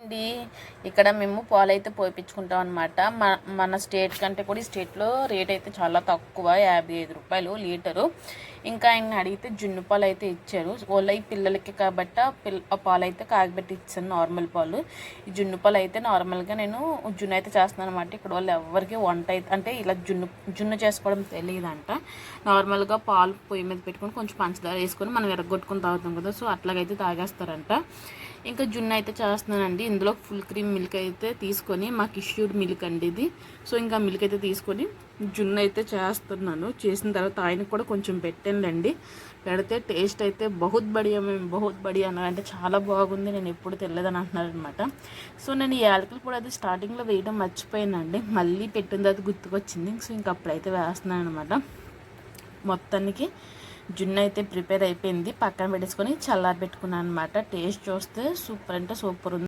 అండి ఇక్కడ మేము పాలైతే పోయించుకుంటాం అనమాట. మన స్టేట్ కంటే కూడా ఈ స్టేట్లో రేట్ అయితే చాలా తక్కువ, 55 రూపాయలు లీటరు. ఇంకా ఆయన అడిగితే జున్ను పాలు అయితే ఇచ్చారు. ఓన్లీ పిల్లలకి కాబట్టి ఆ పాలు అయితే కాగబెట్టి ఇచ్చాను, నార్మల్ పాలు. ఈ జున్ను పాలు అయితే నార్మల్గా నేను జున్ను అయితే చేస్తున్నాను అనమాట. ఇక్కడ వాళ్ళు ఎవరికి వంట అయితే అంటే ఇలా జున్ను చేసుకోవడం తెలియదంట. నార్మల్గా పాలు పొయ్యి మీద పెట్టుకొని కొంచెం పంచదార వేసుకొని మనం ఎరగొట్టుకొని తాగుతాం కదా, సో అట్లాగైతే తాగేస్తారంట. ఇంకా జున్ను అయితే చేస్తున్నానండి. ఇందులో ఫుల్ క్రీమ్ మిల్క్ అయితే తీసుకొని, మాకు ఇష్యూడ్ మిల్క్ అండి ఇది. సో ఇంకా మిల్క్ అయితే తీసుకొని జున్ను అయితే చేస్తున్నాను. చేసిన తర్వాత ఆయనకు కూడా కొంచెం పెట్టానులేండి. పెడితే టేస్ట్ అయితే బహుత్ బడియా, మేము బహుత్ బడియా అన్నారంటే చాలా బాగుంది, నేను ఎప్పుడు తెలియదని అంటున్నారనమాట. సో నేను ఈ యాలకులు కూడా అది స్టార్టింగ్లో వేయడం మర్చిపోయానండి, మళ్ళీ పెట్టిన తర్వాత గుర్తుకొచ్చింది. సో ఇంక అప్పుడైతే వేస్తున్నాను అనమాట. మొత్తానికి జున్ను అయితే ప్రిపేర్ అయిపోయింది, పక్కన పెట్టేసుకొని చల్లారి పెట్టుకున్నాను అనమాట. టేస్ట్ చూస్తే సూపర్ అంటే సూపర్ ఉంది.